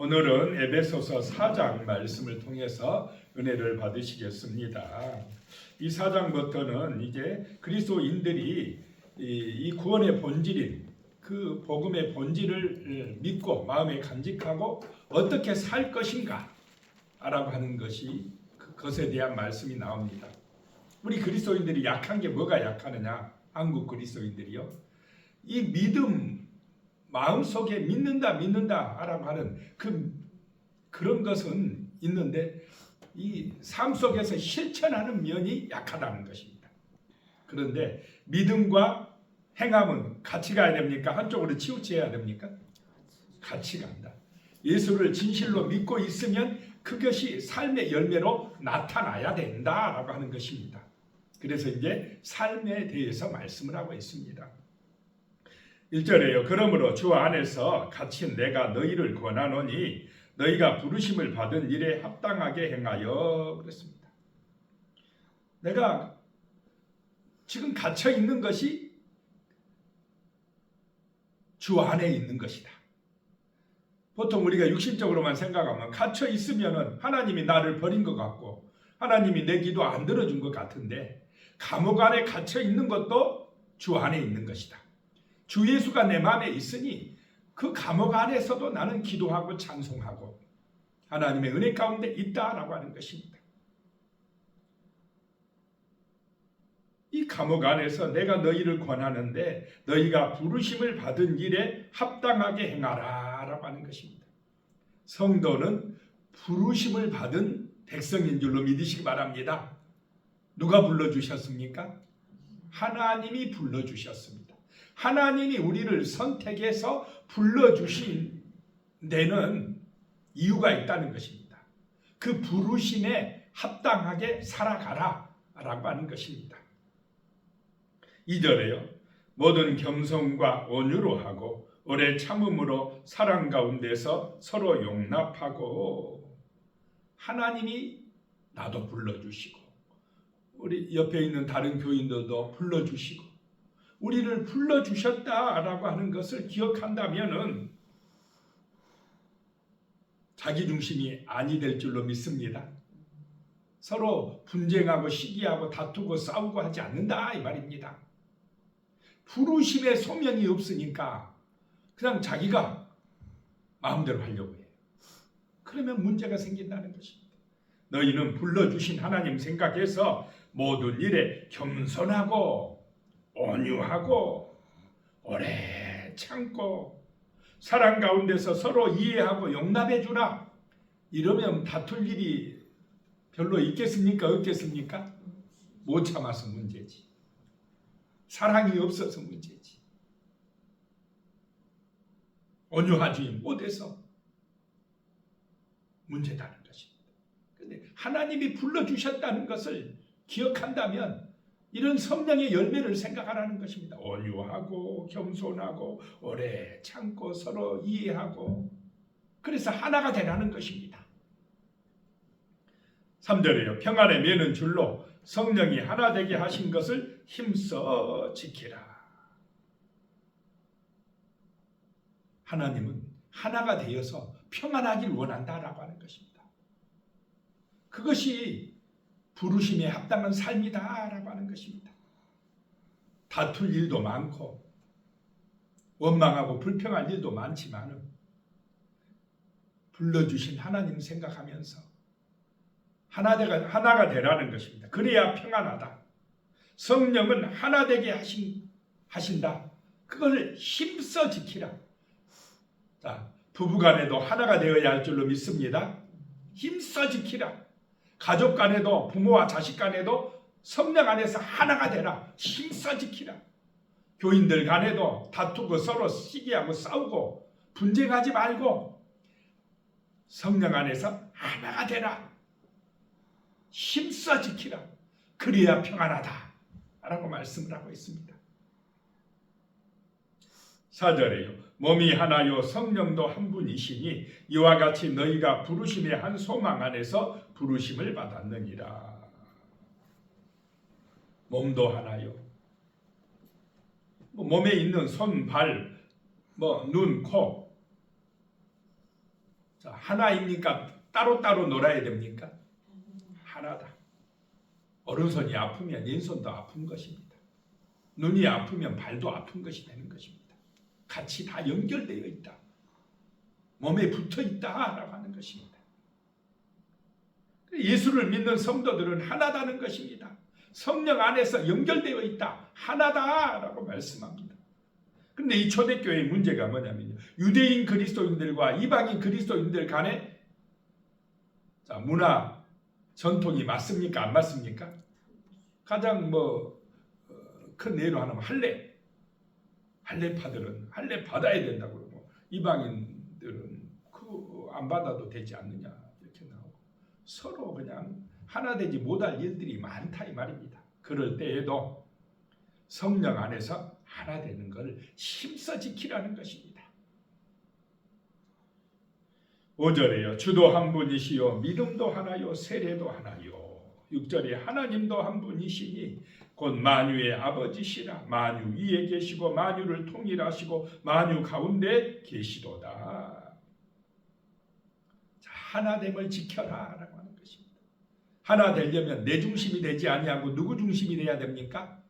오늘은 에베소서 4장 말씀을 통해서 은혜를 받으시겠습니다. 이 4장부터는 이제 그리스도인들이 이 구원의 본질인 그 복음의 본질을 믿고 마음에 간직하고 어떻게 살 것인가 라고 하는 것이 그것에 대한 말씀이 나옵니다. 우리 그리스도인들이 약한 게 뭐가 약하느냐? 한국 그리스도인들이요. 이 믿음 마음속에 믿는다라고 하는 그런 것은 있는데 이 삶 속에서 실천하는 면이 약하다는 것입니다. 그런데 믿음과 행함은 같이 가야 됩니까? 한쪽으로 치우쳐야 됩니까? 같이 간다. 예수를 진실로 믿고 있으면 그것이 삶의 열매로 나타나야 된다라고 하는 것입니다. 그래서 이제 삶에 대해서 말씀을 하고 있습니다. 1절에요. 그러므로 주 안에서 같이 내가 너희를 권하노니 너희가 부르심을 받은 일에 합당하게 행하여 그랬습니다. 내가 지금 갇혀 있는 것이 주 안에 있는 것이다. 보통 우리가 육신적으로만 생각하면 갇혀 있으면은 하나님이 나를 버린 것 같고 하나님이 내 기도 안 들어준 것 같은데 감옥 안에 갇혀 있는 것도 주 안에 있는 것이다. 주 예수가 내 마음에 있으니 그 감옥 안에서도 나는 기도하고 찬송하고 하나님의 은혜 가운데 있다라고 하는 것입니다. 이 감옥 안에서 내가 너희를 권하는데 너희가 부르심을 받은 일에 합당하게 행하라 라고 하는 것입니다. 성도는 부르심을 받은 백성인 줄로 믿으시기 바랍니다. 누가 불러주셨습니까? 하나님이 불러주셨습니다. 하나님이 우리를 선택해서 불러주신 데는 이유가 있다는 것입니다. 그 부르심에 합당하게 살아가라 라고 하는 것입니다. 2절에요. 모든 겸손과 온유로 하고 오래 참음으로 사랑 가운데서 서로 용납하고 하나님이 나도 불러주시고 우리 옆에 있는 다른 교인들도 불러주시고 우리를 불러주셨다라고 하는 것을 기억한다면은 자기중심이 아니 될 줄로 믿습니다. 서로 분쟁하고 시기하고 다투고 싸우고 하지 않는다 이 말입니다. 부르심의 소명이 없으니까 그냥 자기가 마음대로 하려고 해요. 그러면 문제가 생긴다는 것입니다. 너희는 불러주신 하나님 생각해서 모든 일에 겸손하고 온유하고 오래 참고 사랑 가운데서 서로 이해하고 용납해 주라. 이러면 다툴 일이 별로 있겠습니까? 없겠습니까? 못 참아서 문제지. 사랑이 없어서 문제지. 온유하지 못해서 문제다는 것입니다. 그런데 하나님이 불러주셨다는 것을 기억한다면 이런 성령의 열매를 생각하라는 것입니다. 온유하고 겸손하고 오래 참고 서로 이해하고 그래서 하나가 되라는 것입니다. 3절에요. 평안에 매는 줄로 성령이 하나 되게 하신 것을 힘써 지키라. 하나님은 하나가 되어서 평안하길 원한다라고 하는 것입니다. 그것이 부르심에 합당한 삶이다라고 하는 것입니다. 다툴 일도 많고 원망하고 불평할 일도 많지만 불러주신 하나님 생각하면서 하나가 되라는 것입니다. 그래야 평안하다. 성령은 하나 되게 하신다. 그걸 힘써 지키라. 자, 부부간에도 하나가 되어야 할 줄로 믿습니다. 힘써 지키라. 가족 간에도 부모와 자식 간에도 성령 안에서 하나가 되라. 힘써 지키라. 교인들 간에도 다투고 서로 시기하고 싸우고 분쟁하지 말고 성령 안에서 하나가 되라. 힘써 지키라. 그래야 평안하다 라고 말씀을 하고 있습니다. 4절에요. 몸이 하나요 성령도 한 분이시니 이와 같이 너희가 부르심의 한 소망 안에서 부르심을 받았느니라. 몸도 하나요. 몸에 있는 손, 발, 눈, 코 자, 하나입니까? 따로따로 놀아야 됩니까? 하나다. 오른손이 아프면 왼손도 아픈 것입니다. 눈이 아프면 발도 아픈 것이 되는 것입니다. 같이 다 연결되어 있다. 몸에 붙어 있다라고 하는 것입니다. 예수를 믿는 성도들은 하나다는 것입니다. 성령 안에서 연결되어 있다. 하나다라고 말씀합니다. 그런데 이 초대교회의 문제가 뭐냐면요. 유대인 그리스도인들과 이방인 그리스도인들 간에 자, 문화, 전통이 맞습니까? 안 맞습니까? 가장 큰 예로 하나면 할례파들은 할례 받아야 된다고 그러고 이방인들은 안 받아도 되지 않느냐 이렇게 나오고 서로 그냥 하나 되지 못할 일들이 많다 이 말입니다. 그럴 때에도 성령 안에서 하나 되는 것을 힘써 지키라는 것입니다. 5절에요. 주도 한 분이시요 믿음도 하나요 세례도 하나요. 6절에 하나님도 한 분이시니 곧 만유의 아버지시라. 만유 위에 계시고 만유를 통일하시고 만유 가운데 계시도다. 자, 하나됨을 지켜라 라고 하는 것입니다. 하나 되려면 내 중심이 되지 아니하고 누구 중심이 돼야 됩니까?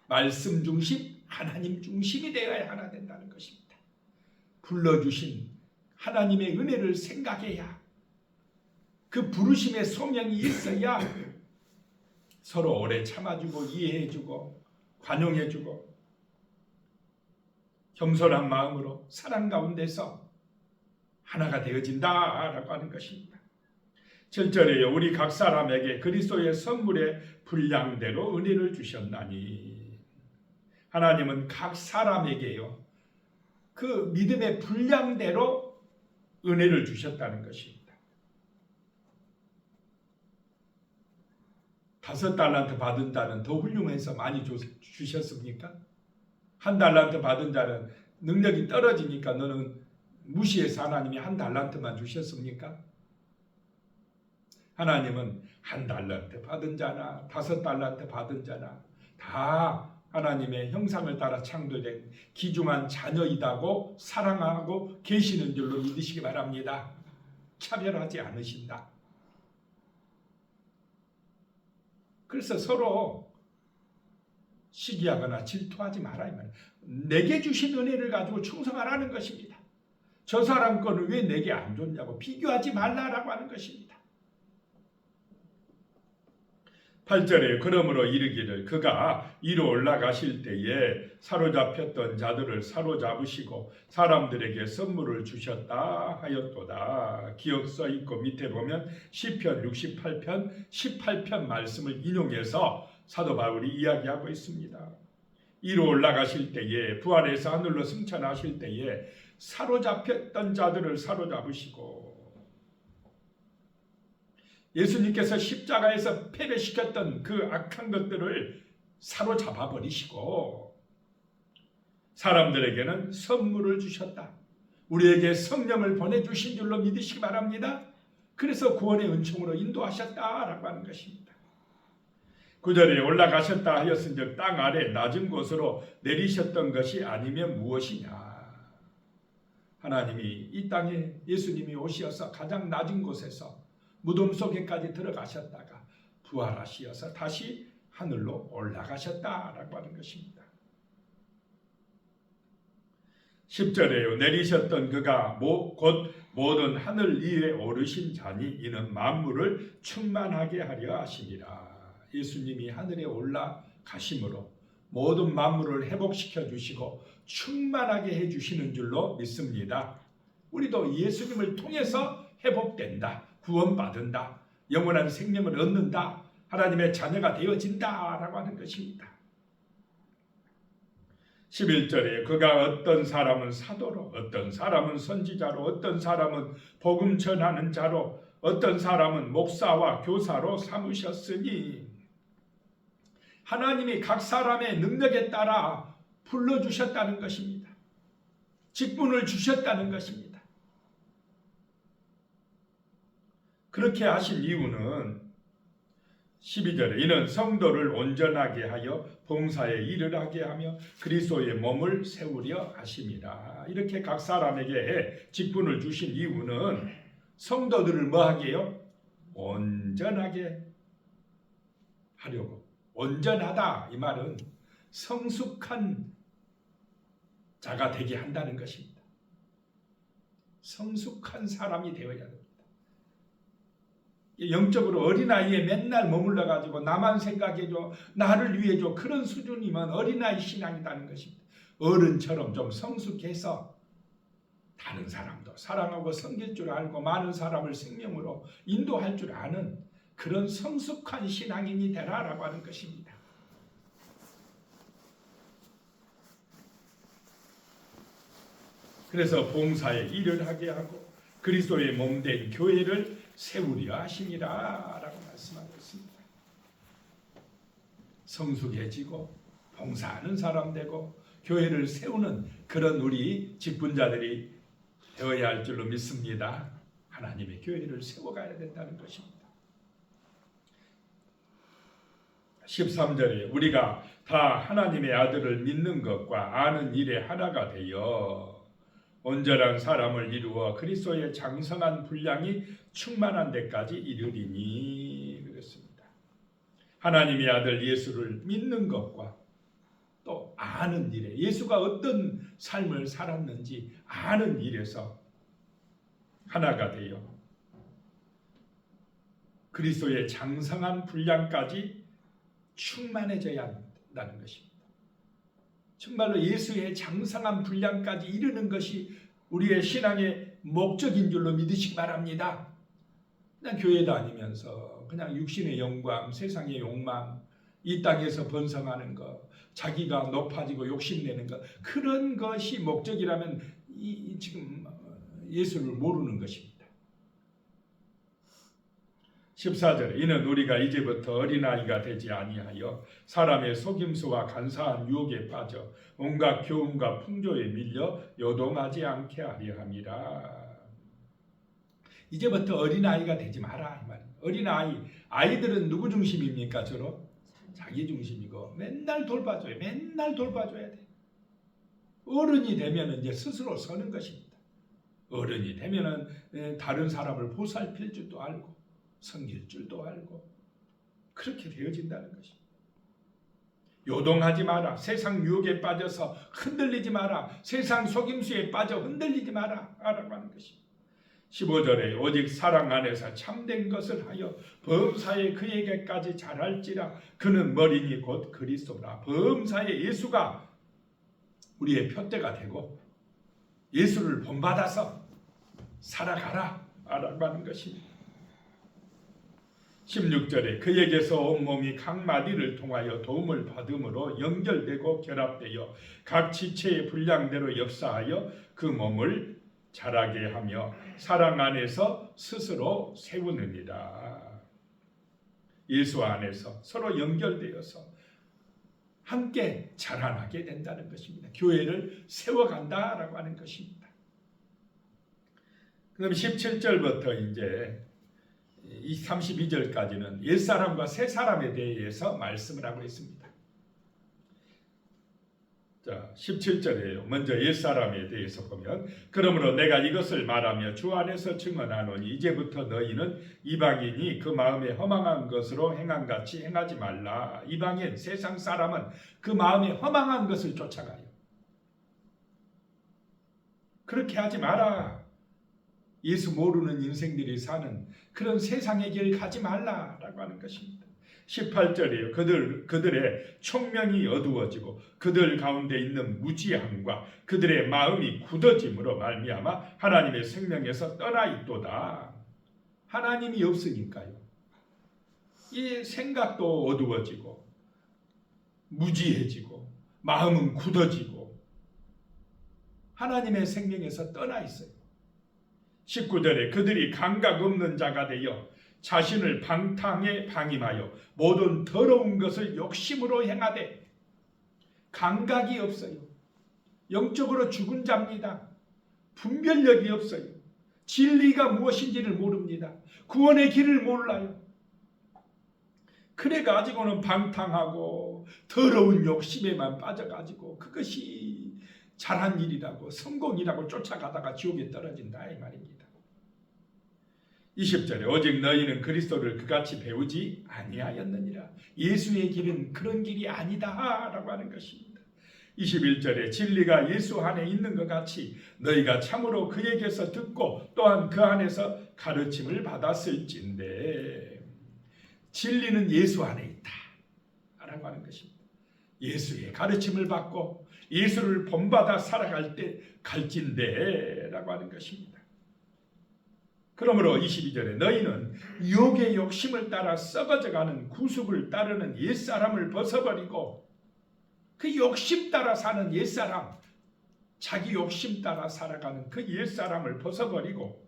말씀 중심, 하나님 중심이 되어야 하나 된다는 것입니다. 불러주신 하나님의 은혜를 생각해야 그 부르심의 소명이 있어야 서로 오래 참아주고 이해해주고 관용해주고 겸손한 마음으로 사랑 가운데서 하나가 되어진다라고 하는 것입니다. 7절에요. 우리 각 사람에게 그리스도의 선물의 분량대로 은혜를 주셨나니. 하나님은 각 사람에게요. 그 믿음의 분량대로 은혜를 주셨다는 것입니다. 5달란트 받은 자는 더 훌륭해서 많이 주셨습니까? 1달란트 받은 자는 능력이 떨어지니까 너는 무시해서 하나님이 1달란트만 주셨습니까? 하나님은 1달란트 받은 자나 5달란트 받은 자나 다 하나님의 형상을 따라 창조된 귀중한 자녀이다고 사랑하고 계시는 줄로 믿으시기 바랍니다. 차별하지 않으신다. 그래서 서로 시기하거나 질투하지 말아야 말이에요. 내게 주신 은혜를 가지고 충성하라는 것입니다. 저 사람 거는 왜 내게 안 줬냐고 비교하지 말라라고 하는 것입니다. 8절에 그러므로 이르기를 그가 위로 올라가실 때에 사로잡혔던 자들을 사로잡으시고 사람들에게 선물을 주셨다 하였도다. 기억 써 있고 밑에 보면 시편 68편 18편 말씀을 인용해서 사도 바울이 이야기하고 있습니다. 위로 올라가실 때에 부활해서 하늘로 승천하실 때에 사로잡혔던 자들을 사로잡으시고 예수님께서 십자가에서 패배시켰던 그 악한 것들을 사로잡아 버리시고 사람들에게는 선물을 주셨다. 우리에게 성령을 보내주신 줄로 믿으시기 바랍니다. 그래서 구원의 은총으로 인도하셨다라고 하는 것입니다. 9절에 올라가셨다 하였은즉 땅 아래 낮은 곳으로 내리셨던 것이 아니면 무엇이냐. 하나님이 이 땅에 예수님이 오셔서 가장 낮은 곳에서 무덤 속에까지 들어가셨다가 부활하시어서 다시 하늘로 올라가셨다라고 하는 것입니다. 10절에요. 내리셨던 그가 곧 모든 하늘 위에 오르신 자니 이는 만물을 충만하게 하려 하심이라. 예수님이 하늘에 올라가심으로 모든 만물을 회복시켜 주시고 충만하게 해주시는 줄로 믿습니다. 우리도 예수님을 통해서 회복된다. 구원받는다. 영원한 생명을 얻는다. 하나님의 자녀가 되어진다라고 하는 것입니다. 11절에 그가 어떤 사람은 사도로 어떤 사람은 선지자로 어떤 사람은 복음 전하는 자로 어떤 사람은 목사와 교사로 삼으셨으니 하나님이 각 사람의 능력에 따라 불러주셨다는 것입니다. 직분을 주셨다는 것입니다. 그렇게 하신 이유는 12절에 이는 성도를 온전하게 하여 봉사에 일을 하게 하며 그리스도의 몸을 세우려 하심이라. 이렇게 각 사람에게 직분을 주신 이유는 성도들을 뭐하게 해요? 온전하게 하려고. 온전하다 이 말은 성숙한 자가 되게 한다는 것입니다. 성숙한 사람이 되어야 됩니다. 영적으로 어린아이에 맨날 머물러 가지고 나만 생각해줘, 나를 위해줘, 그런 수준이면 어린아이 신앙이라는 것입니다. 어른처럼 좀 성숙해서 다른 사람도 사랑하고 섬길 줄 알고 많은 사람을 생명으로 인도할 줄 아는 그런 성숙한 신앙인이 되라라고 하는 것입니다. 그래서 봉사에 일을 하게 하고 그리스도의 몸된 교회를 세우려 하시니라 라고 말씀하고 있습니다. 성숙해지고 봉사하는 사람 되고 교회를 세우는 그런 우리 직분자들이 되어야 할 줄로 믿습니다. 하나님의 교회를 세워가야 된다는 것입니다. 13절에 우리가 다 하나님의 아들을 믿는 것과 아는 일에 하나가 되어 온전한 사람을 이루어 그리스도의 장성한 분량이 충만한 데까지 이르리니 그랬습니다. 하나님의 아들 예수를 믿는 것과 또 아는 일에 예수가 어떤 삶을 살았는지 아는 일에서 하나가 되어 그리스도의 장성한 분량까지 충만해져야 한다는 것입니다. 정말로 예수의 장성한 분량까지 이르는 것이 우리의 신앙의 목적인 줄로 믿으시기 바랍니다. 그냥 교회 다니면서 그냥 육신의 영광, 세상의 욕망, 이 땅에서 번성하는 것, 자기가 높아지고 욕심내는 것, 그런 것이 목적이라면 지금 예수를 모르는 것입니다. 14절에 이는 우리가 이제부터 어린아이가 되지 아니하여 사람의 속임수와 간사한 유혹에 빠져 온갖 교훈과 풍조에 밀려 요동하지 않게 하려 함이라. 이제부터 어린아이가 되지 마라 이 말입니다. 어린아이, 아이들은 누구 중심입니까? 주로 자기 중심이고 맨날 돌봐줘야 돼. 어른이 되면 이제 스스로 서는 것입니다. 어른이 되면 다른 사람을 보살필 줄도 알고 섬길 줄도 알고 그렇게 되어진다는 것입니다. 요동하지 마라. 세상 유혹에 빠져서 흔들리지 마라. 세상 속임수에 빠져 흔들리지 마라 라고 하는 것입니다. 15절에 오직 사랑 안에서 참된 것을 하여 범사에 그에게까지 자랄지라. 그는 머리니 곧 그리스도라. 범사에 예수가 우리의 표대가 되고 예수를 본받아서 살아가라 라고 하는 것입니다. 16절에 그에게서 온몸이 각 마디를 통하여 도움을 받음으로 연결되고 결합되어 각 지체의 분량대로 역사하여 그 몸을 자라게 하며 사랑 안에서 스스로 세우느니라. 예수 안에서 서로 연결되어서 함께 자라나게 된다는 것입니다. 교회를 세워간다라고 하는 것입니다. 그럼 17절부터 이제 32절까지는 옛사람과 새사람에 대해서 말씀을 하고 있습니다. 자, 17절이에요. 먼저 옛사람에 대해서 보면 그러므로 내가 이것을 말하며 주 안에서 증언하노니 이제부터 너희는 이방인이 그 마음에 허망한 것으로 행함같이 행하지 말라. 이방인, 세상 사람은 그 마음에 허망한 것을 쫓아가요. 그렇게 하지 마라. 예수 모르는 인생들이 사는 그런 세상의 길 가지 말라라고 하는 것입니다. 18절이에요. 그들의 총명이 어두워지고 그들 가운데 있는 무지함과 그들의 마음이 굳어짐으로 말미암아 하나님의 생명에서 떠나 있도다. 하나님이 없으니까요. 이 생각도 어두워지고 무지해지고 마음은 굳어지고 하나님의 생명에서 떠나 있어요. 19절에 그들이 감각 없는 자가 되어 자신을 방탕에 방임하여 모든 더러운 것을 욕심으로 행하되 감각이 없어요. 영적으로 죽은 자입니다. 분별력이 없어요. 진리가 무엇인지를 모릅니다. 구원의 길을 몰라요. 그래 가지고는 방탕하고 더러운 욕심에만 빠져가지고 그것이 잘한 일이라고 성공이라고 쫓아가다가 지옥에 떨어진다 이 말입니다. 20절에 오직 너희는 그리스도를 그같이 배우지 아니하였느니라. 예수의 길은 그런 길이 아니다 라고 하는 것입니다. 21절에 진리가 예수 안에 있는 것 같이 너희가 참으로 그에게서 듣고 또한 그 안에서 가르침을 받았을진데, 진리는 예수 안에 있다 라고 하는 것입니다. 예수의 가르침을 받고 예수를 본받아 살아갈 때 갈진대 라고 하는 것입니다. 그러므로 22절에 너희는 육의 욕심을 따라 썩어져가는 구습을 따르는 옛사람을 벗어버리고, 그 욕심 따라 사는 옛사람, 자기 욕심 따라 살아가는 그 옛사람을 벗어버리고,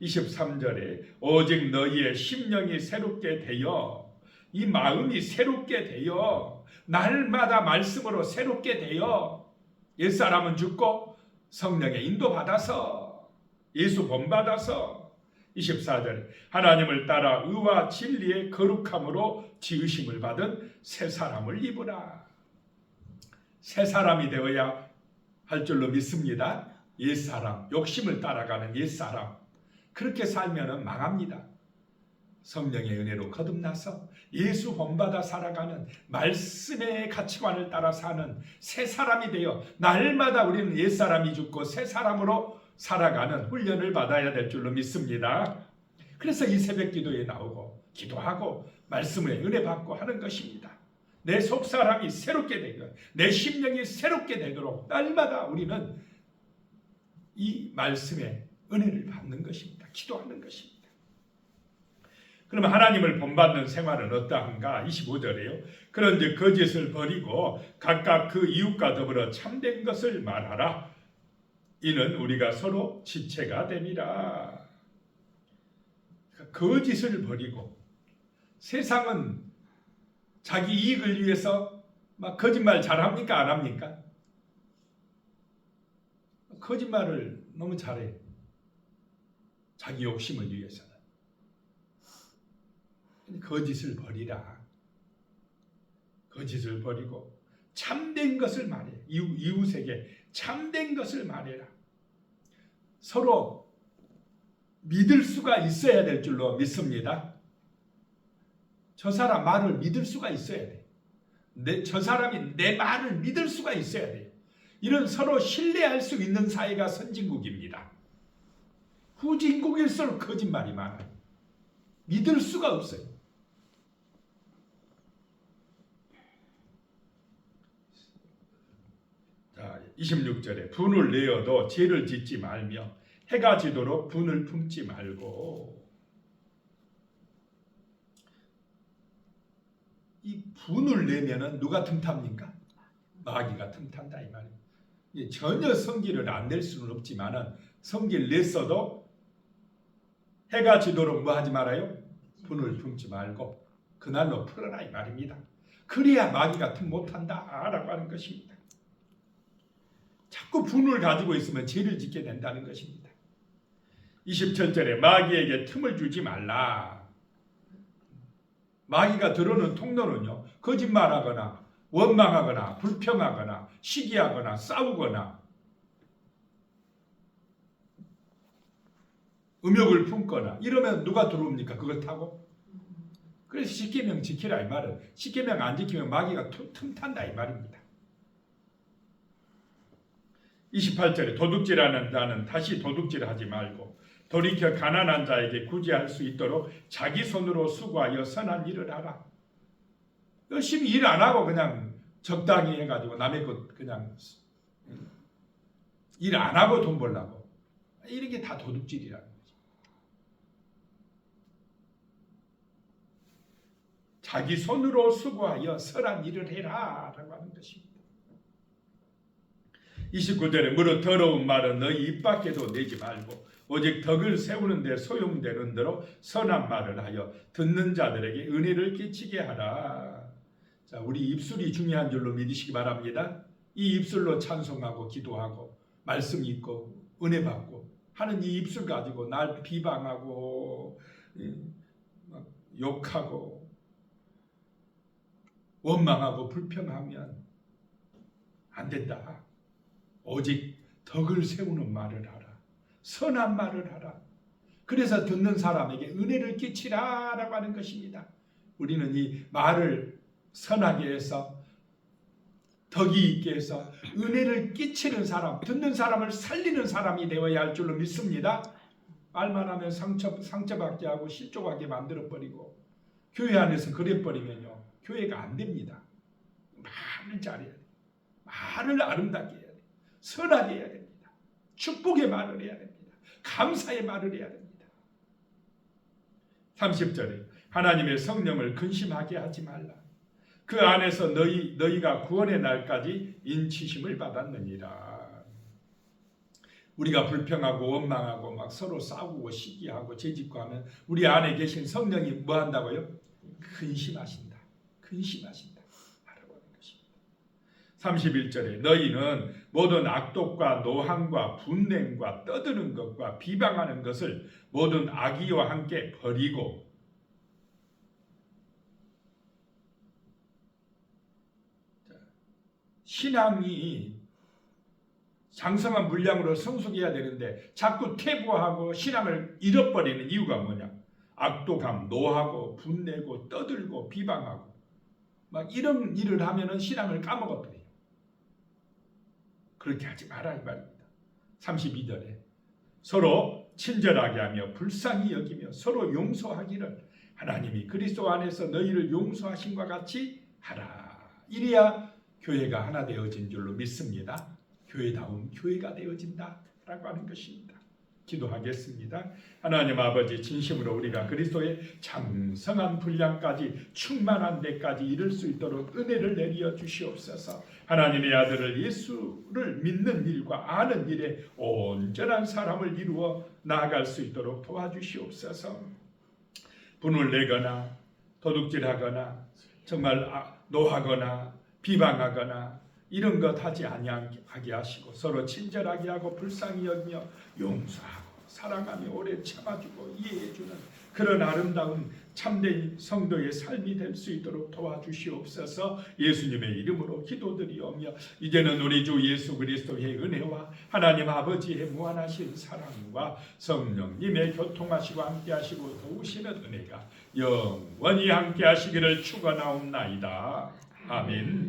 23절에 오직 너희의 심령이 새롭게 되어, 이 마음이 새롭게 되어 날마다 말씀으로 새롭게 되어, 옛사람은 죽고 성령의 인도받아서 예수 본받아서, 24절 하나님을 따라 의와 진리의 거룩함으로 지으심을 받은 새 사람을 입으라. 새 사람이 되어야 할 줄로 믿습니다. 옛사람, 욕심을 따라가는 옛사람, 그렇게 살면 망합니다. 성령의 은혜로 거듭나서 예수 본받아 살아가는 말씀의 가치관을 따라 사는 새 사람이 되어 날마다 우리는 옛사람이 죽고 새 사람으로 살아가는 훈련을 받아야 될 줄로 믿습니다. 그래서 이 새벽 기도에 나오고 기도하고 말씀의 은혜 받고 하는 것입니다. 내 속사람이 새롭게 되고 내 심령이 새롭게 되도록 날마다 우리는 이 말씀의 은혜를 받는 것입니다. 기도하는 것입니다. 그러면 하나님을 본받는 생활은 어떠한가? 25절에요. 그런즉 거짓을 버리고 각각 그 이웃과 더불어 참된 것을 말하라. 이는 우리가 서로 지체가 됨이라. 거짓을 버리고, 세상은 자기 이익을 위해서 막 거짓말 잘합니까? 안 합니까? 거짓말을 너무 잘해요. 자기 욕심을 위해서는. 거짓을 버리라. 거짓을 버리고 참된 것을 말해. 이웃에게 참된 것을 말해라. 서로 믿을 수가 있어야 될 줄로 믿습니다. 저 사람 말을 믿을 수가 있어야 돼. 저 사람이 내 말을 믿을 수가 있어야 돼요. 이런 서로 신뢰할 수 있는 사회가 선진국입니다. 후진국일수록 거짓말이 많아요. 믿을 수가 없어요. 자, 26절에 분을 내어도 죄를 짓지 말며 해가 지도록 분을 품지 말고. 이 분을 내면은 누가 틈탑니까? 마귀가 틈탄다 이 말이에요. 전혀 성기를 안 낼 수는 없지만은 성기를 냈어도 해가 지도록 뭐 하지 말아요? 분을 품지 말고 그날로 풀어라 이 말입니다. 그래야 마귀가 틈 못한다라고 하는 것입니다. 자꾸 분을 가지고 있으면 죄를 짓게 된다는 것입니다. 27절에 마귀에게 틈을 주지 말라. 마귀가 들어오는 통로는요, 거짓말하거나 원망하거나 불평하거나 시기하거나 싸우거나 음욕을 품거나 이러면 누가 들어옵니까? 그걸 타고? 그래서 십계명 지키라 이 말은, 십계명 안 지키면 마귀가 틈탄다 이 말입니다. 28절에 도둑질하는 자는 다시 도둑질하지 말고 돌이켜 가난한 자에게 구제할 수 있도록 자기 손으로 수고하여 선한 일을 하라. 열심히 일 안 하고 그냥 적당히 해가지고 남의 것 그냥 일 안 하고 돈 벌라고, 이런 게 다 도둑질이라는 거죠. 자기 손으로 수고하여 선한 일을 해라 라고 하는 것입니다. 29절에 무릇 더러운 말은 너희 입 밖에도 내지 말고 오직 덕을 세우는 데 소용되는 대로 선한 말을 하여 듣는 자들에게 은혜를 끼치게 하라. 자, 우리 입술이 중요한 줄로 믿으시기 바랍니다. 이 입술로 찬송하고 기도하고 말씀 읽고 은혜 받고 하는 이 입술 가지고 날 비방하고 욕하고 원망하고 불평하면 안 된다. 오직 덕을 세우는 말을 하라. 선한 말을 하라. 그래서 듣는 사람에게 은혜를 끼치라라고 하는 것입니다. 우리는 이 말을 선하게 해서 덕이 있게 해서 은혜를 끼치는 사람, 듣는 사람을 살리는 사람이 되어야 할 줄로 믿습니다. 말만 하면 상처받게 하고 실족하게 만들어버리고 교회 안에서 그래버리면요, 교회가 안 됩니다. 말을 잘해야 돼요. 말을 아름답게 해야 돼요. 선하게 해야 됩니다. 축복의 말을 해야 됩니다. 감사의 말을 해야 됩니다. 30절에 하나님의 성령을 근심하게 하지 말라. 그 안에서 너희가 구원의 날까지 인치심을 받았느니라. 우리가 불평하고 원망하고 막 서로 싸우고 시기하고 죄짓고 하면 우리 안에 계신 성령이 뭐 한다고요? 근심하신다. 근심하신다. 하라고 하는 것입니다. 31절에 너희는 모든 악독과 노함과 분냄과 떠드는 것과 비방하는 것을 모든 악의와 함께 버리고 신앙이 장성한 분량으로 성숙해야 되는데 자꾸 퇴보하고 신앙을 잃어버리는 이유가 뭐냐? 악독함, 노하고 분내고 떠들고 비방하고 막 이런 일을 하면은 신앙을 까먹어버려요. 그렇게 하지 마라 이 말입니다. 32절에 서로 친절하게 하며 불쌍히 여기며 서로 용서하기를 하나님이 그리스도 안에서 너희를 용서하신과 같이 하라. 이래야 교회가 하나 되어진 줄로 믿습니다. 교회다운 교회가 되어진다라고 하는 것입니다. 기도하겠습니다. 하나님 아버지, 진심으로 우리가 그리스도의 장성한 분량까지 충만한 데까지 이룰 수 있도록 은혜를 내려 주시옵소서. 하나님의 아들을 예수를 믿는 일과 아는 일에 온전한 사람을 이루어 나아갈 수 있도록 도와주시옵소서. 분을 내거나 도둑질하거나 정말 노하거나 비방하거나 이런 것 하지 아니하게 하시고 서로 친절하게 하고 불쌍히 여기며 용서하고 사랑하며 오래 참아주고 이해해주는 그런 아름다운 참된 성도의 삶이 될 수 있도록 도와주시옵소서. 예수님의 이름으로 기도드리오며 이제는 우리 주 예수 그리스도의 은혜와 하나님 아버지의 무한하신 사랑과 성령님의 교통하시고 함께하시고 도우시는 은혜가 영원히 함께하시기를 축원하옵나이다. 아멘.